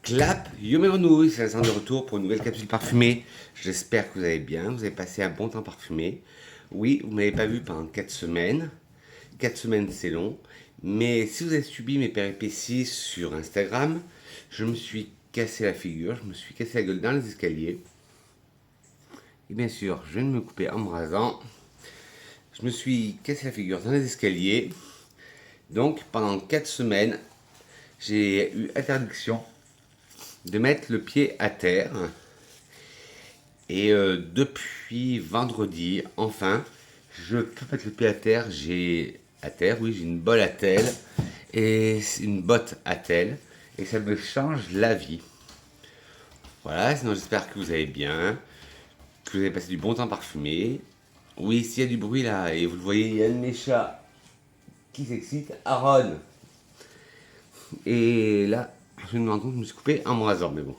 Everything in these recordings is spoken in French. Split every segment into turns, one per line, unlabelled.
Clap, yo mes grenouilles, c'est Vincent de retour pour une nouvelle capsule parfumée. J'espère que vous allez bien, vous avez passé un bon temps parfumé. Oui, vous ne m'avez pas vu pendant 4 semaines. 4 semaines c'est long. Mais si vous avez subi mes péripéties sur Instagram, je me suis cassé la figure, je me suis cassé la gueule dans les escaliers. Et bien sûr, je viens de me couper en me rasant. Je me suis cassé la figure dans les escaliers. Donc pendant 4 semaines, j'ai eu interdiction de mettre le pied à terre. Et depuis vendredi, enfin, je peux mettre le pied à terre. J'ai à terre, oui, j'ai une bolle à tel et une botte à tel. Et ça me change la vie. Voilà, sinon j'espère que vous allez bien, que vous avez passé du bon temps parfumé. Oui, s'il y a du bruit là, et vous le voyez, il y a un de mes chats qui s'excite, Aaron. Et là, je me rends compte que je me suis coupé en me rasant, mais bon.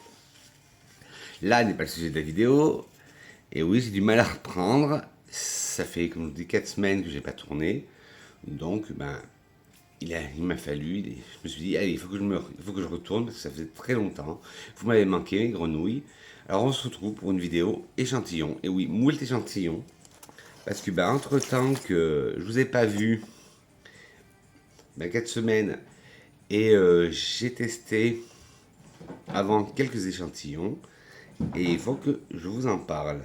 Là n'est pas le sujet de la vidéo. Et oui, j'ai du mal à reprendre. Ça fait, comme je vous dis, 4 semaines que j'ai pas tourné. Donc, il m'a fallu. Je me suis dit, allez, il faut que je retourne parce que ça faisait très longtemps. Vous m'avez manqué, mes grenouilles. Alors, on se retrouve pour une vidéo échantillon. Et oui, moult échantillons. Parce que, entre temps que je vous ai pas vu, 4 semaines, et j'ai testé avant quelques échantillons. Et il faut que je vous en parle.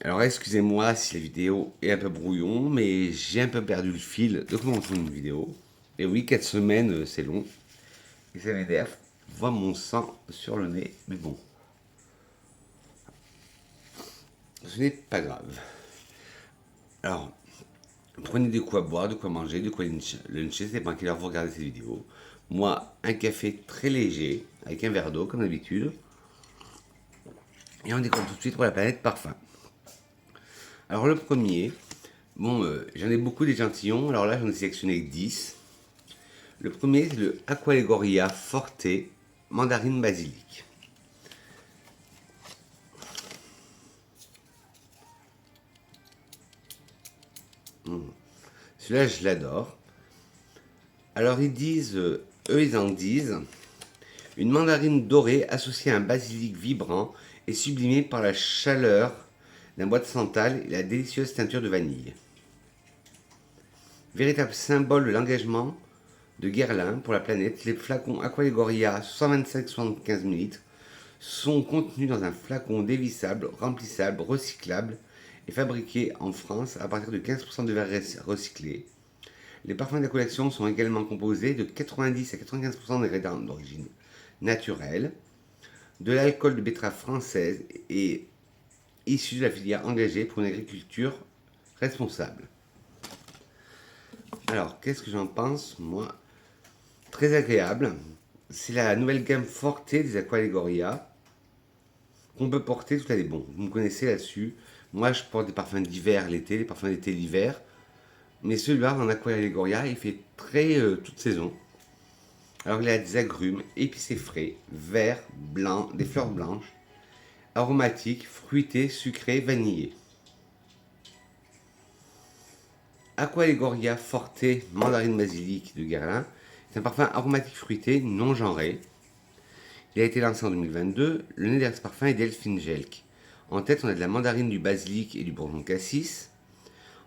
Alors excusez-moi si la vidéo est un peu brouillon, mais j'ai un peu perdu le fil de comment on fait une vidéo. Et oui, 4 semaines, c'est long. Et ça m'énerve. Je vois mon sang sur le nez, mais bon. Ce n'est pas grave. Alors, prenez de quoi boire, de quoi manger, de quoi luncher, c'est pas à quelle heure vous regardez cette vidéo. Moi, un café très léger, avec un verre d'eau, comme d'habitude. Et on décolle tout de suite pour la planète parfum. Alors le premier, j'en ai beaucoup d'échantillons, alors là j'en ai sélectionné 10. Le premier c'est le Aqualegoria Forte Mandarine Basilic. Celui-là je l'adore. Alors eux ils en disent une mandarine dorée associée à un basilic vibrant et sublimée par la chaleur d'un bois de santal et la délicieuse teinture de vanille. Véritable symbole de l'engagement de Guerlain pour la planète, les flacons Aqualegoria 125-75 ml sont contenus dans un flacon dévissable, remplissable, recyclable et fabriqué en France à partir de 15% de verre recyclé. Les parfums de la collection sont également composés de 90 à 95% d'ingrédients d'origine naturelle, de l'alcool de betterave française et issu de la filière engagée pour une agriculture responsable. Alors, qu'est-ce que j'en pense, moi? Très agréable. C'est la nouvelle gamme Forte des Aqualegoria qu'on peut porter toute l'année. Bon, vous me connaissez là-dessus. Moi, je porte des parfums d'hiver l'été, des parfums d'été l'hiver. Mais celui-là, en Aqualegoria, il fait très toute saison. Alors, il a des agrumes, épicés frais, verts, blancs, des fleurs blanches, aromatiques, fruités, sucrés, vanillés. Aqualegoria Forte Mandarine Basilic de Guerlain, c'est un parfum aromatique fruité non genré. Il a été lancé en 2022. Le nez derrière ce parfum est Delphine Gelk. En tête, on a de la mandarine, du basilic et du bourgeon cassis.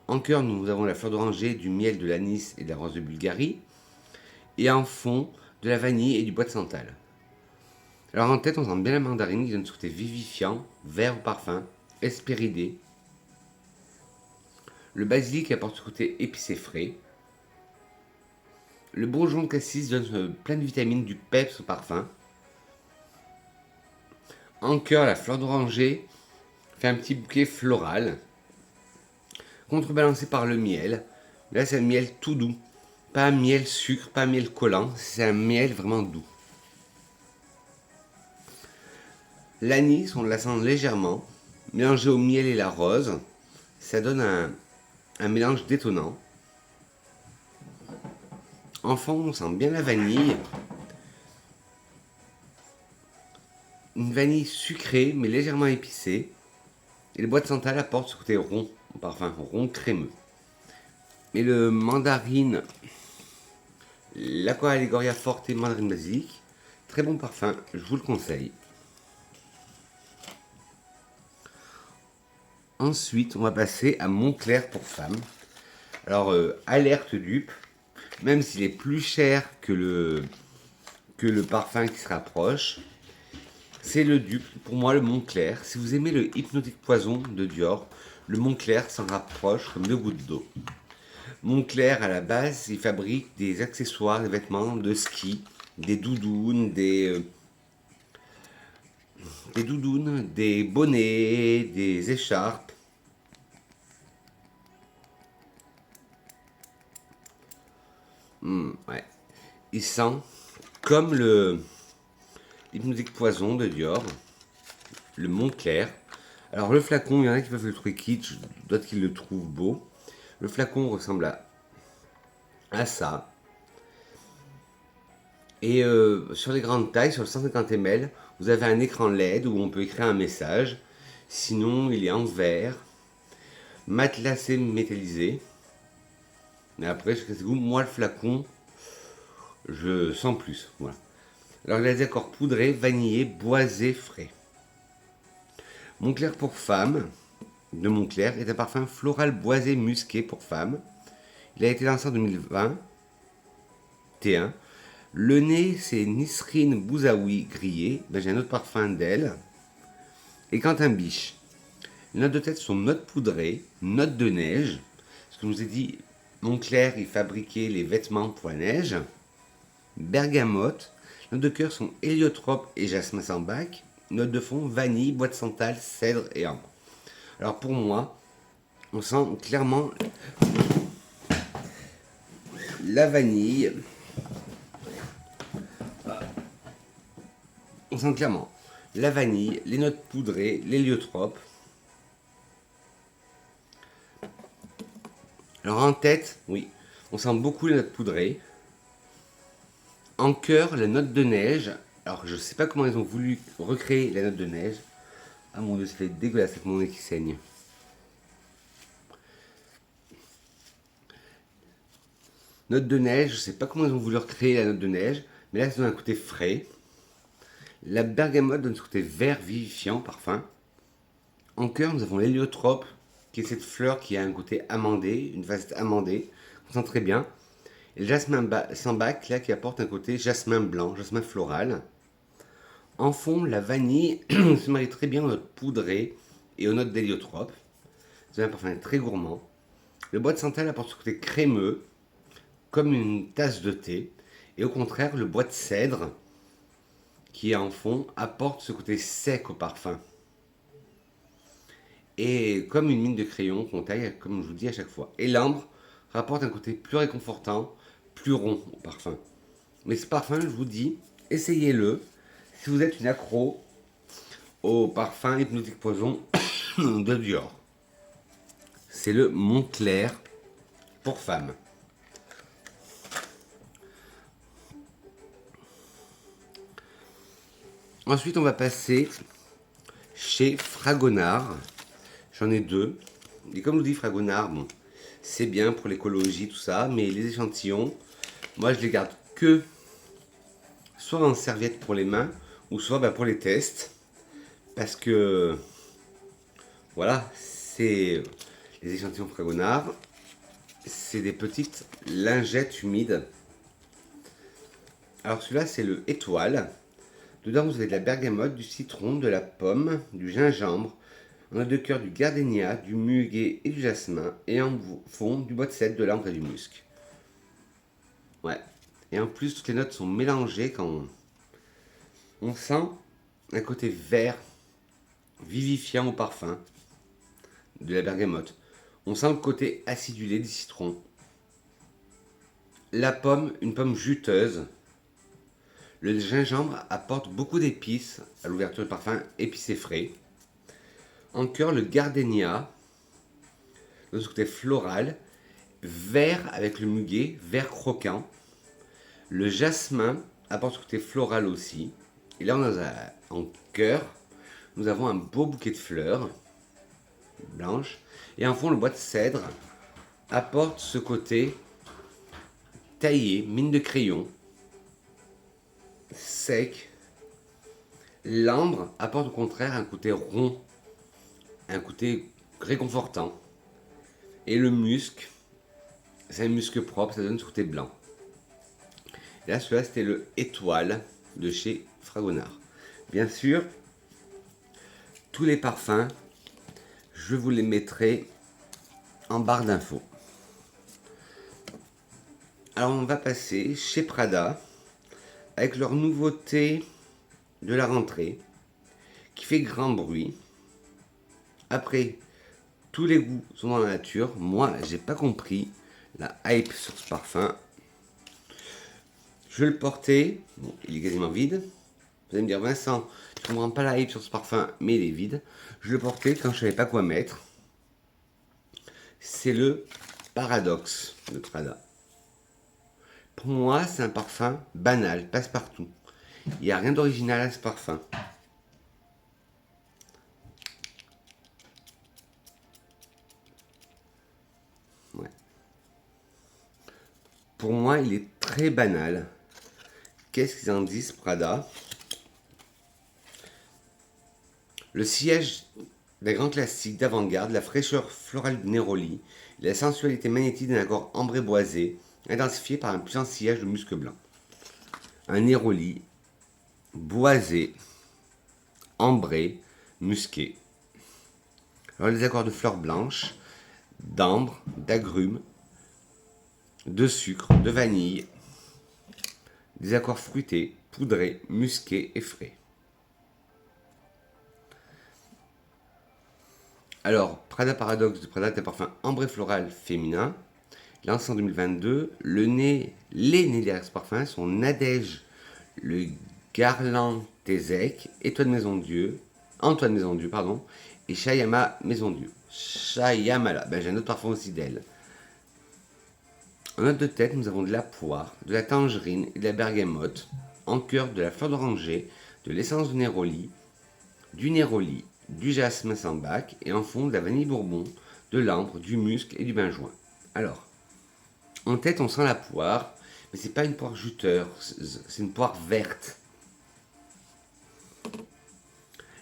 En cœur, nous avons la fleur d'oranger, du miel, de l'anis et de la rose de Bulgarie. Et en fond, de la vanille et du bois de santal. Alors en tête, on sent bien la mandarine qui donne ce côté vivifiant, vert au parfum, hespéridé. Le basilic apporte ce côté épicé frais. Le bourgeon cassis donne plein de vitamines, du peps au parfum. En cœur, la fleur d'oranger fait un petit bouquet floral, contrebalancé par le miel. Là, c'est un miel tout doux. Pas un miel sucre, pas un miel collant, c'est un miel vraiment doux. L'anis, on la sent légèrement. Mélangé au miel et la rose, ça donne un mélange détonnant. En fond, on sent bien la vanille. Une vanille sucrée, mais légèrement épicée. Et le bois de santal apporte ce côté rond, au parfum rond crémeux. Et le mandarine, l'Aqua Allegoria Forte mandarine basilic, Très bon parfum, je vous le conseille. Ensuite, on va passer à Montclair pour femme. Alors, alerte dupe, même s'il est plus cher que le parfum qui se rapproche, c'est le dupe, pour moi, le Montclair. Si vous aimez le Hypnotique Poison de Dior, le Montclair s'en rapproche comme deux gouttes d'eau. Montclair, à la base, il fabrique des accessoires, des vêtements de ski, des doudounes, des bonnets, des écharpes. Ouais. Il sent comme le Hypnotique Poison de Dior, le Montclair. Alors le flacon, il y en a qui peuvent le trouver kitsch, d'autres qui le trouvent beau. Le flacon ressemble à ça. Et sur les grandes tailles, sur le 150 ml, vous avez un écran LED où on peut écrire un message. Sinon, il est en verre, matelassé, métallisé. Mais après, je sais vous, moi le flacon, je sens plus. Voilà. Alors il a des accords poudrés, vanillés, boisés, frais. Montclair pour femme, de Montclair, est un parfum floral boisé musqué pour femme. Il a été lancé en 2020. T1. Le nez, c'est Nisrine Bouzaoui grillé. Ben, j'ai un autre parfum d'elle. Et Quentin Biche. Les notes de tête sont notes poudrées, notes de neige. Ce que je vous ai dit, Montclair, il fabriquait les vêtements pour la neige. Bergamote. Notes de cœur sont héliotrope et jasmin sambac. Notes de fond, vanille, bois de santal, cèdre et ambre. Alors pour moi, on sent clairement la vanille. On sent clairement la vanille, les notes poudrées, l'héliotrope. Alors en tête, oui, on sent beaucoup les notes poudrées. En cœur, la note de neige. Alors je sais pas comment ils ont voulu recréer la note de neige. Ah mon dieu, ça fait dégueulasse avec mon nez qui saigne. Note de neige, je sais pas comment ils ont voulu recréer la note de neige, mais là ça donne un côté frais. La bergamote donne ce côté vert vivifiant, parfum. En cœur, nous avons l'héliotrope, qui est cette fleur qui a un côté amandé, une facette amandée, on sent très bien. Et le jasmin sambac, là, qui apporte un côté jasmin blanc, jasmin floral. En fond, la vanille se marie très bien aux notes poudrées et aux notes d'héliotrope. C'est un parfum très gourmand. Le bois de santal apporte ce côté crémeux, comme une tasse de thé. Et au contraire, le bois de cèdre, qui est en fond, apporte ce côté sec au parfum. Et comme une mine de crayon qu'on taille, comme je vous dis à chaque fois. Et l'ambre rapporte un côté plus réconfortant, plus rond au parfum. Mais ce parfum, je vous dis, essayez-le. Si vous êtes une accro au parfum Hypnotique Poison de Dior. C'est le Montclair pour femme. Ensuite, on va passer chez Fragonard. J'en ai deux. Et comme je vous dis, Fragonard, bon, c'est bien pour l'écologie, tout ça, mais les échantillons, moi je les garde que soit en serviette pour les mains, ou soit pour les tests. Parce que, voilà, c'est les échantillons Fragonard. C'est des petites lingettes humides. Alors celui-là, c'est le étoile. Dedans, vous avez de la bergamote, du citron, de la pomme, du gingembre, en note de cœur du gardénia, du muguet et du jasmin, et en fond du bois de cèdre, de l'ambre et du musc. Ouais. Et en plus, toutes les notes sont mélangées quand on sent un côté vert, vivifiant au parfum de la bergamote. On sent le côté acidulé du citron. La pomme, une pomme juteuse. Le gingembre apporte beaucoup d'épices à l'ouverture du parfum, épicé frais. En cœur, le gardénia, de ce côté floral, vert avec le muguet, vert croquant. Le jasmin apporte ce côté floral aussi. Et là, en cœur, nous avons un beau bouquet de fleurs blanches. Et en fond, le bois de cèdre apporte ce côté taillé, mine de crayon, sec. L'ambre apporte au contraire un côté rond, un côté réconfortant. Et le musc, c'est un musc propre, ça donne ce côté blanc. Et là, celui-là, c'était le étoile de chez Fragonard. Bien sûr, tous les parfums, je vous les mettrai en barre d'infos. Alors, on va passer chez Prada avec leur nouveauté de la rentrée qui fait grand bruit. Après, tous les goûts sont dans la nature. Moi, j'ai pas compris la hype sur ce parfum. Je le portais, bon, il est quasiment vide. Vous allez me dire, Vincent, je comprends pas la hype sur ce parfum, mais il est vide. Je le portais quand je savais pas quoi mettre. C'est le Paradoxe de Prada. Pour moi, c'est un parfum banal, passe-partout. Il n'y a rien d'original à ce parfum. Ouais. Pour moi, il est très banal. Qu'est-ce qu'ils en disent, Prada? Le sillage d'un grand classique d'avant-garde, la fraîcheur florale du Neroli, la sensualité magnétique d'un accord ambré boisé, intensifié par un puissant sillage de musc blanc. Un Neroli boisé, ambré, musqué. Alors les accords de fleurs blanches, d'ambre, d'agrumes, de sucre, de vanille, des accords fruités, poudrés, musqués et frais. Alors, Prada Paradoxe de Prada est un parfum ambré floral féminin, lancé en 2022. Les nés derrière ce parfum sont Nadège, le Garland Tézek, Antoine Maison Dieu, pardon, et Shayama Maison Dieu. Shayamala, j'ai un autre parfum aussi d'elle. En note de tête, nous avons de la poire, de la tangerine et de la bergamote, en cœur de la fleur d'oranger, de l'essence du Neroli, du jasmin sans bac et en fond de la vanille bourbon, de l'ambre, du musc et du benjoin. Alors, en tête, on sent la poire, mais c'est pas une poire juteur, c'est une poire verte.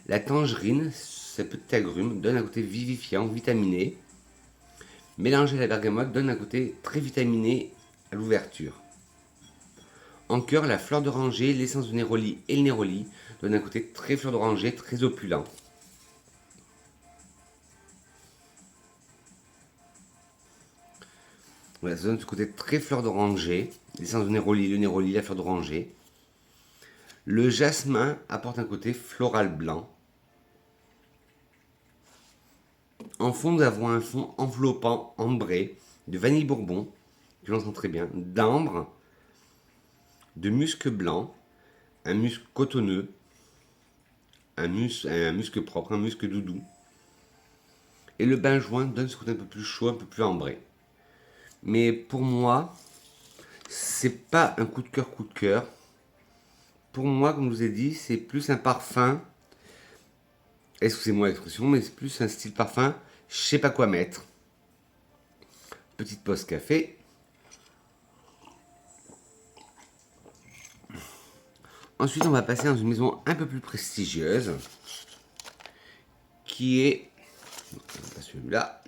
La tangerine, ces petits agrumes, donne un côté vivifiant, vitaminé. Mélangé à la bergamote donne un côté très vitaminé à l'ouverture. En cœur, la fleur d'oranger, l'essence du Neroli et le Neroli donnent un côté très fleur d'oranger, très opulent. Voilà, ça donne ce côté très fleur d'oranger, l'essence du Neroli, le Neroli, la fleur d'oranger. Le jasmin apporte un côté floral blanc. En fond, nous avons un fond enveloppant, ambré, de vanille bourbon, que l'on sent très bien, d'ambre, de musc blanc, un musc cotonneux, un musc propre, un musc doudou. Et le benjoin donne ce côté un peu plus chaud, un peu plus ambré. Mais pour moi, c'est pas un coup de cœur, coup de cœur. Pour moi, comme je vous ai dit, c'est plus un parfum, excusez-moi l'expression, mais c'est plus un style parfum, je sais pas quoi mettre. Petite pause café. Ensuite, on va passer dans une maison un peu plus prestigieuse, qui est, pas celui-là,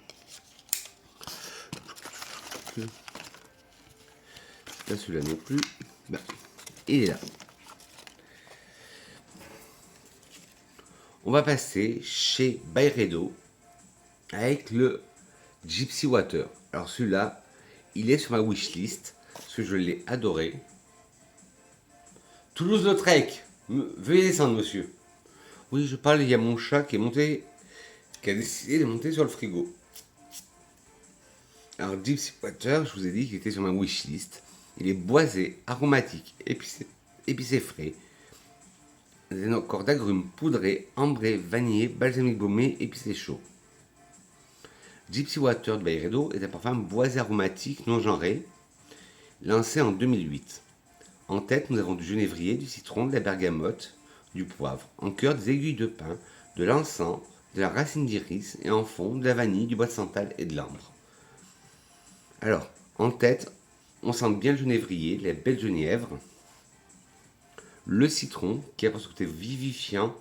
pas celui-là non plus, il est là. On va passer chez Byredo avec le Gypsy Water. Alors celui-là, il est sur ma wishlist, parce que je l'ai adoré. Toulouse-Lautrec, veuillez descendre, monsieur. Oui, je parle, il y a mon chat qui a décidé de monter sur le frigo. Alors, Gypsy Water, je vous ai dit qu'il était sur ma wishlist. Il est boisé, aromatique, épicé frais. Des accords d'agrumes poudrés, ambrés, vanillés, balsamique baumé, épicé chaud. Gypsy Water de Byredo est un parfum boisé aromatique non genré, lancé en 2008. En tête, nous avons du genévrier, du citron, de la bergamote, du poivre. En cœur, des aiguilles de pin, de l'encens, de la racine d'iris et en fond, de la vanille, du bois de santal et de l'ambre. Alors, en tête, on sent bien le genévrier, la belle genièvre, Le citron, qui apporte ce côté vivifiant,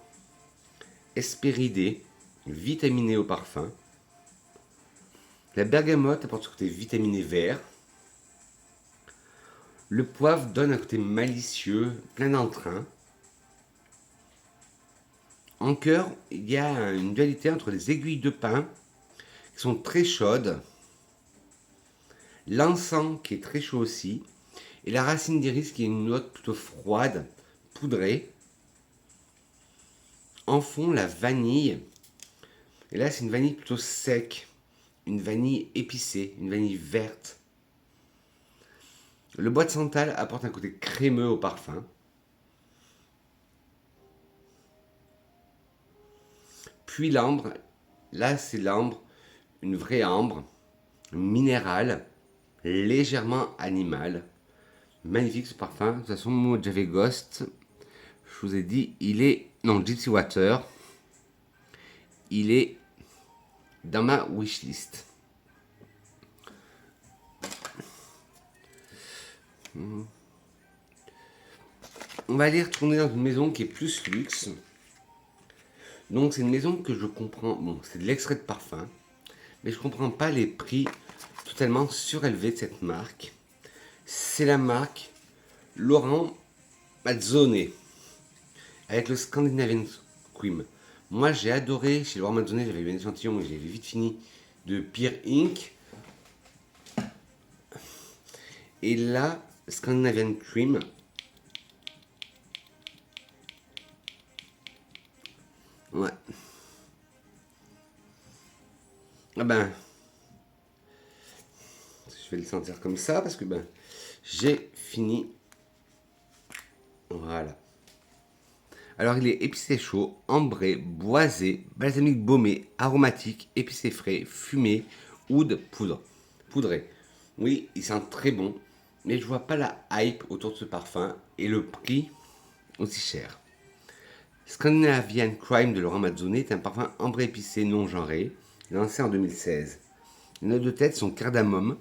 hespéridé, vitaminé au parfum. La bergamote apporte ce côté vitaminé vert. Le poivre donne un côté malicieux, plein d'entrain. En cœur, il y a une dualité entre les aiguilles de pin, qui sont très chaudes, l'encens, qui est très chaud aussi, et la racine d'iris, qui est une note plutôt froide, poudrée. En fond, la vanille. Et là, c'est une vanille plutôt sec, une vanille épicée, une vanille verte. Le bois de santal apporte un côté crémeux au parfum. Puis l'ambre, là c'est l'ambre, une vraie ambre, minérale, légèrement animale. Magnifique ce parfum. De toute façon, moi j'avais Ghost. Je vous ai dit, il est. Non, Gypsy Water. Il est dans ma wishlist. On va aller retourner dans une maison qui est plus luxe. Donc c'est une maison que je comprends. Bon, c'est de l'extrait de parfum. Mais je comprends pas les prix totalement surélevés de cette marque. C'est la marque Laurent Mazzone avec le Scandinavian Cream. Moi j'ai adoré chez Laurent Mazzone, j'avais eu un échantillon et j'avais vite fini de Peer Ink. Et là, Scandinavian Cream. Ouais. Ah ben, je vais le sentir comme ça parce que ben, j'ai fini. Voilà. Alors il est épicé chaud, ambré, boisé, balsamique baumé, aromatique, épicé frais, fumé, oud, poudre. Poudré. Oui, il sent très bon, mais je vois pas la hype autour de ce parfum et le prix aussi cher. Scandinavian Crime de Laurent Mazzone est un parfum ambré épicé non genré, lancé en 2016. Les notes de tête sont cardamome,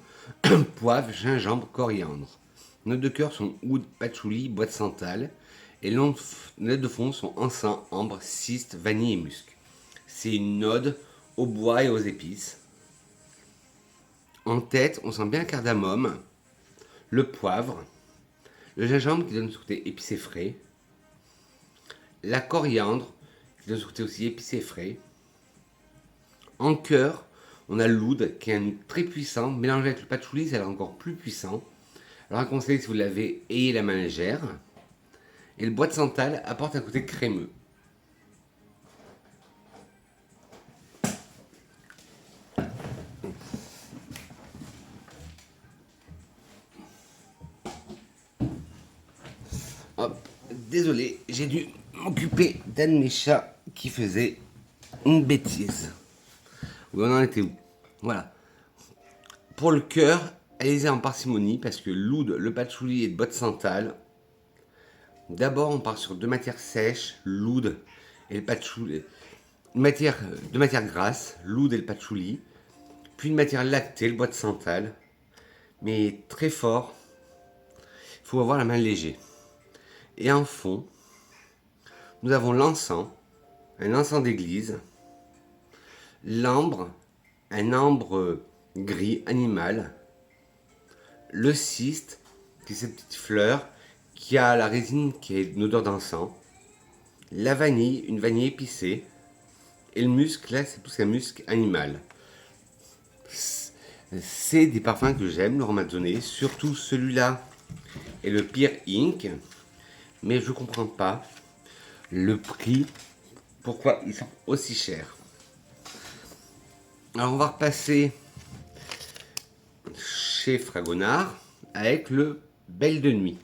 poivre, gingembre, coriandre. Les notes de cœur sont oud, patchouli, bois de santal. Et les notes de fond sont encens, ambre, cyste, vanille et musc. C'est une ode au bois et aux épices. En tête, on sent bien le cardamome, le poivre, le gingembre qui donne ce côté épicé frais, la coriandre qui donne ce côté aussi épicé frais. En cœur, on a l'oud qui est un oud très puissant, mélangé avec le patchouli, c'est encore plus puissant. Alors un conseil, si vous l'avez, ayez la main légère. Et le bois de santal apporte un côté crémeux. Hop, désolé, j'ai dû m'occuper d'un de mes chats qui faisait une bêtise. Oui, on en était où? Voilà. Pour le cœur, allez-y en parcimonie parce que l'oud, le patchouli et le bois de santal. D'abord, on part sur deux matières sèches, l'oud et le patchouli. Deux matières grasses, l'oud et le patchouli. Puis une matière lactée, le bois de santal. Mais très fort. Il faut avoir la main léger. Et en fond, nous avons l'encens, un encens d'église, l'ambre, un ambre gris animal, le cyste, qui est cette petite fleur qui a la résine qui est une odeur d'encens, la vanille, une vanille épicée, et le musc, là, c'est plus un musc animal. C'est des parfums que j'aime, Laurent Mazzone, surtout celui-là et le Peer Ink, mais je comprends pas le prix, pourquoi ils sont aussi chers. Alors on va repasser chez Fragonard avec le Belle de Nuit.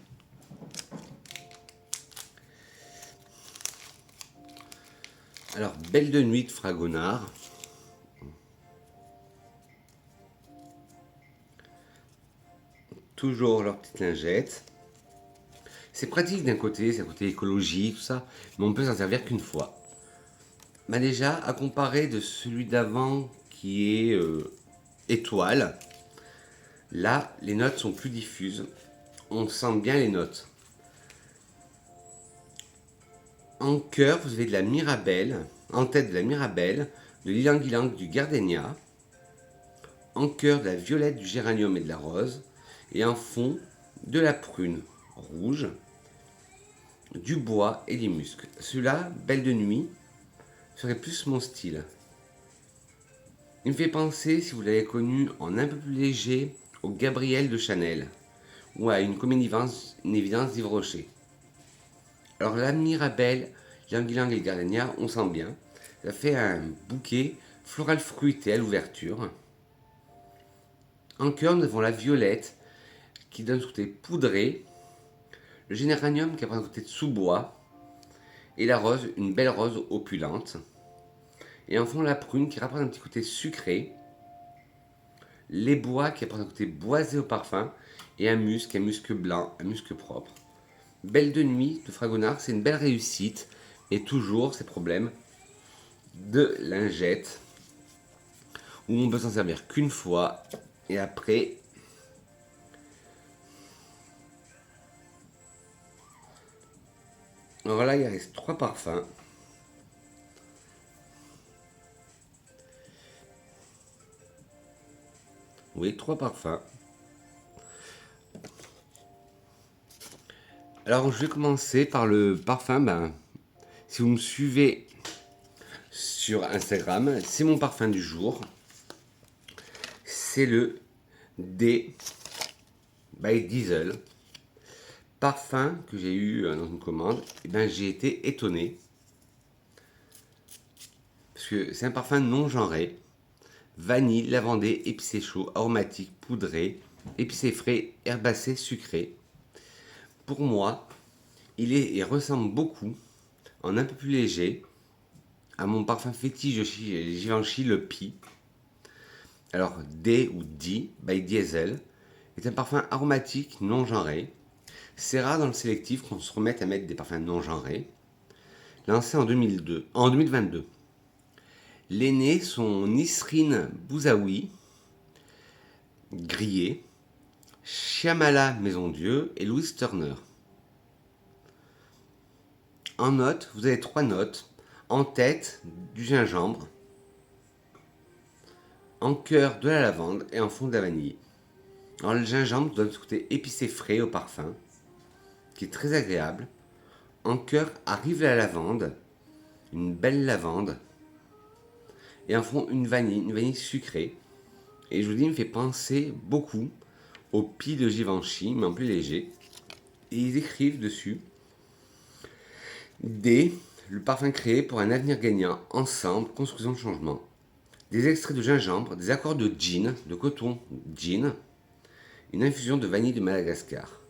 Alors Belle de Nuit de Fragonard. Toujours leur petite lingette. C'est pratique d'un côté, c'est un côté écologique, tout ça, mais on peut s'en servir qu'une fois. Bah déjà, à comparer de celui d'avant qui est étoile, là, les notes sont plus diffuses. On sent bien les notes. En cœur, vous avez de la Mirabelle, en tête de la Mirabelle, de l'ylang-ylang du gardénia, en cœur de la violette, du géranium et de la rose, et en fond de la prune rouge, du bois et des muscs. Celui-là, Belle de nuit, serait plus mon style. Il me fait penser, si vous l'avez connu en un peu plus léger, au Gabriel de Chanel ou à une évidence d'Yves Rocher. Alors la Mirabelle, l'Ylang-Ylang et le Gardenia, on sent bien. Ça fait un bouquet floral fruité à l'ouverture. En cœur, nous avons la violette qui donne ce côté poudré, le géranium qui apporte un côté de sous-bois, et la rose, une belle rose opulente. Et en fond, la prune qui rapporte un petit côté sucré, les bois qui apportent un côté boisé au parfum, et un musc blanc, un musc propre. Belle de nuit de Fragonard, c'est une belle réussite, et toujours ces problèmes de lingette, où on peut s'en servir qu'une fois, et après, alors là, il reste 3 parfums. Oui, 3 parfums. Alors, je vais commencer par le parfum. Si vous me suivez sur Instagram, c'est mon parfum du jour. C'est le D by Diesel. Parfum que j'ai eu dans une commande. Et j'ai été étonné. Parce que c'est un parfum non genré. Vanille, lavandé, épicé chaud, aromatique, poudré, épicé frais, herbacé, sucré. Pour moi, il ressemble beaucoup, en un peu plus léger, à mon parfum fétiche de Givenchy, le Pi. Alors, D ou D by Diesel est un parfum aromatique non genré. C'est rare dans le sélectif qu'on se remette à mettre des parfums non genrés. Lancé en 2022. L'aîné sont Nisrine Bouzaoui, grillé, Shyamala Maison Dieu et Louise Turner. En notes, vous avez 3 notes. En tête, du gingembre. En cœur, de la lavande. Et en fond, de la vanille. Alors, le gingembre donne ce côté épicé frais au parfum, qui est très agréable. En cœur arrive la lavande, une belle lavande. Et en fond, une vanille sucrée. Et je vous dis, il me fait penser beaucoup au Pi de Givenchy, mais en plus léger. Et ils écrivent dessus D, le parfum créé pour un avenir gagnant, ensemble, construisons le changement. Des extraits de gingembre, des accords de gin, de coton gin, une infusion de vanille de Madagascar.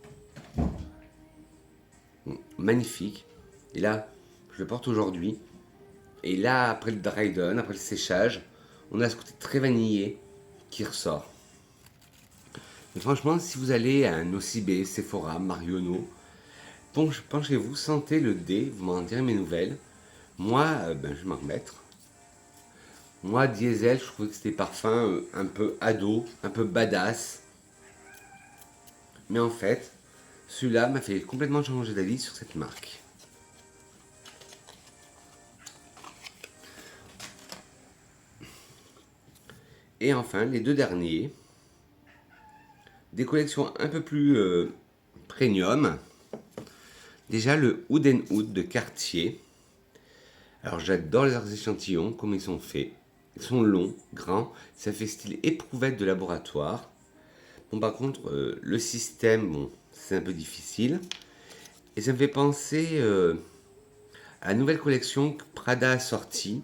Magnifique. Et là, je le porte aujourd'hui. Et là, après le dry down, après le séchage, on a ce côté très vanillé qui ressort. Mais franchement, si vous allez à un OCB, Sephora, Marionneau, penchez-vous, sentez le dé, vous m'en direz mes nouvelles. Moi, je vais m'en remettre. Moi, Diesel, je trouvais que c'était parfum un peu ado, un peu badass. Mais en fait, celui-là m'a fait complètement changer d'avis sur cette marque. Et enfin, les deux derniers, des collections un peu plus premium. Déjà, le Oud Oud de Cartier. Alors, j'adore les échantillons, comme ils sont faits. Ils sont longs, grands, ça fait style éprouvette de laboratoire. Bon, par contre, le système, bon, c'est un peu difficile. Et ça me fait penser à la nouvelle collection que Prada a sortie.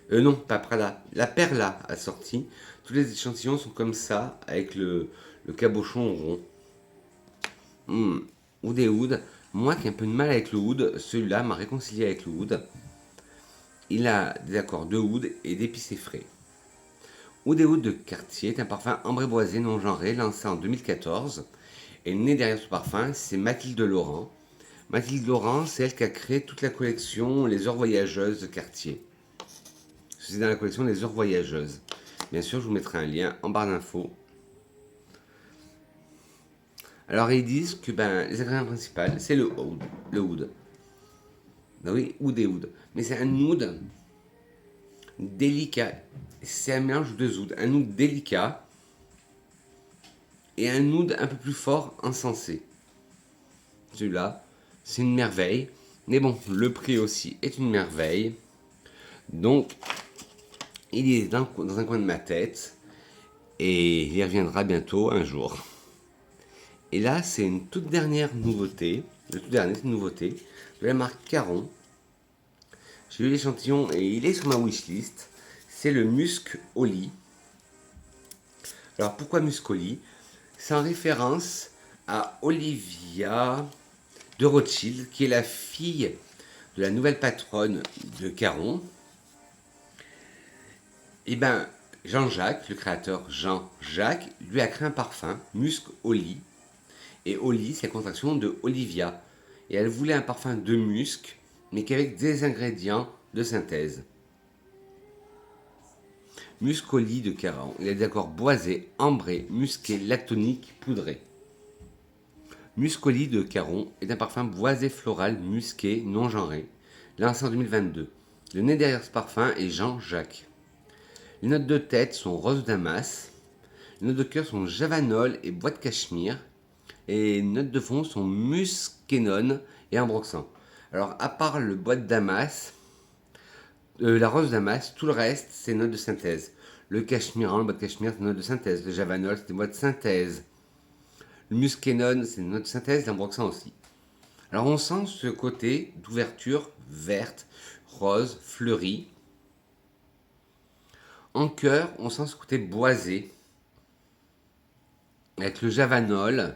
Non, pas Prada, la Perla a sorti. Tous les échantillons sont comme ça, avec le cabochon rond. Oud et Oud. Moi qui ai un peu de mal avec le oud, celui-là m'a réconcilié avec le oud. Il a des accords de oud et d'épicé frais. Oud et Oud de Cartier est un parfum ambré boisé non genré lancé en 2014. Et le nez derrière ce parfum, c'est Mathilde Laurent. Mathilde Laurent, c'est elle qui a créé toute la collection Les Heures Voyageuses de Cartier. C'est dans la collection Les Heures Voyageuses. Bien sûr, je vous mettrai un lien en barre d'infos. Alors, ils disent que les ingrédients principaux, c'est le oud. Oui, oud et oud. Mais c'est un oud délicat. C'est un mélange de oud. Un oud délicat et un oud un peu plus fort, insensé. Celui-là, c'est une merveille. Mais bon, le prix aussi est une merveille. Donc, il est dans un coin de ma tête. Et il y reviendra bientôt un jour. Et là, c'est une toute dernière nouveauté. Le tout dernier, c'est une nouveauté de la marque Caron. J'ai eu l'échantillon et il est sur ma wishlist. C'est le Musc Oli. Alors pourquoi Musc Oli? C'est en référence à Olivia de Rothschild, qui est la fille de la nouvelle patronne de Caron. Et ben, Jean-Jacques, le créateur Jean-Jacques, lui a créé un parfum, Musc Oli. Et Oli, c'est la contraction de Olivia. Et elle voulait un parfum de musc, mais qu'avec des ingrédients de synthèse. Muscoli de Caron. Il a des accords boisés, ambrés, musqués, lactoniques, poudrés. Muscoli de Caron est un parfum boisé floral, musqué, non genré, lancé en 2022. Le nez derrière ce parfum est Jean-Jacques. Les notes de tête sont rose damas. Les notes de cœur sont javanol et bois de cachemire. Et les notes de fond sont muskénone et ambroxan. Alors, à part le bois de damas, la rose damas, tout le reste, c'est notes de synthèse. Le cachemiran, le bois de cachemire, c'est des notes de synthèse. Le javanol, c'est des bois de synthèse. Le muskénone, c'est des notes de synthèse. L'ambroxan aussi. Alors, on sent ce côté d'ouverture verte, rose, fleurie. En cœur, on sent ce côté boisé, avec le javanol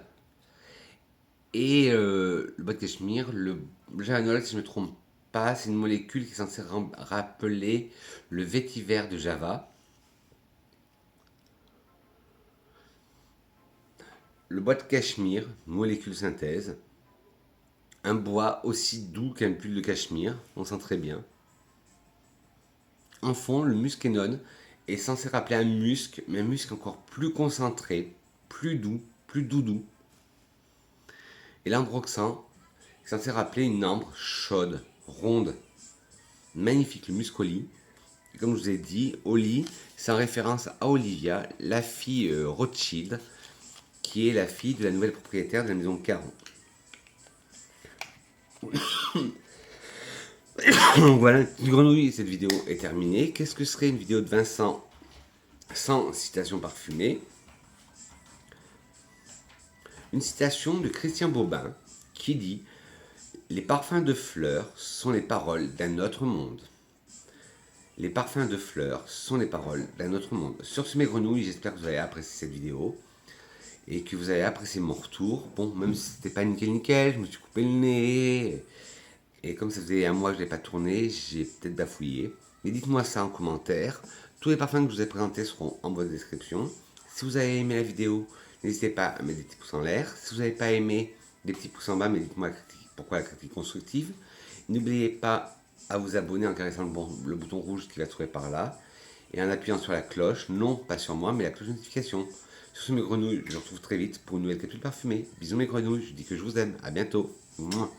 et le bois de cachemire. Le javanol, si je ne me trompe pas, c'est une molécule qui est censée rappeler le vétiver de Java. Le bois de cachemire, molécule synthèse. Un bois aussi doux qu'un pull de cachemire, on sent très bien. En fond, le muskénone est censé rappeler un musc, mais un musc encore plus concentré, plus doux, plus doudou. Et l'ambroxan est censé rappeler une ambre chaude, ronde, magnifique, le muscoli. Et comme je vous ai dit, Oli, c'est en référence à Olivia, la fille Rothschild, qui est la fille de la nouvelle propriétaire de la maison Caron. Donc voilà, grenouille, cette vidéo est terminée. Qu'est-ce que serait une vidéo de Vincent sans citation parfumée? Une citation de Christian Bobin qui dit « Les parfums de fleurs sont les paroles d'un autre monde. » Les parfums de fleurs sont les paroles d'un autre monde. Sur ce, mes grenouilles, j'espère que vous avez apprécié cette vidéo et que vous avez apprécié mon retour. Bon, même si c'était pas nickel, je me suis coupé le nez. Et comme ça faisait un mois que je n'ai pas tourné, j'ai peut-être bafouillé. Mais dites-moi ça en commentaire. Tous les parfums que je vous ai présentés seront en bas de description. Si vous avez aimé la vidéo, n'hésitez pas à mettre des petits pouces en l'air. Si vous n'avez pas aimé, des petits pouces en bas, mais dites-moi pourquoi la critique constructive. N'oubliez pas à vous abonner en caressant le bouton rouge qui va se trouver par là. Et en appuyant sur la cloche, non pas sur moi, mais la cloche de notification. Sur ce, mes grenouilles, je vous retrouve très vite pour une nouvelle capsule parfumée. Bisous mes grenouilles, je dis que je vous aime. À bientôt. Mouah.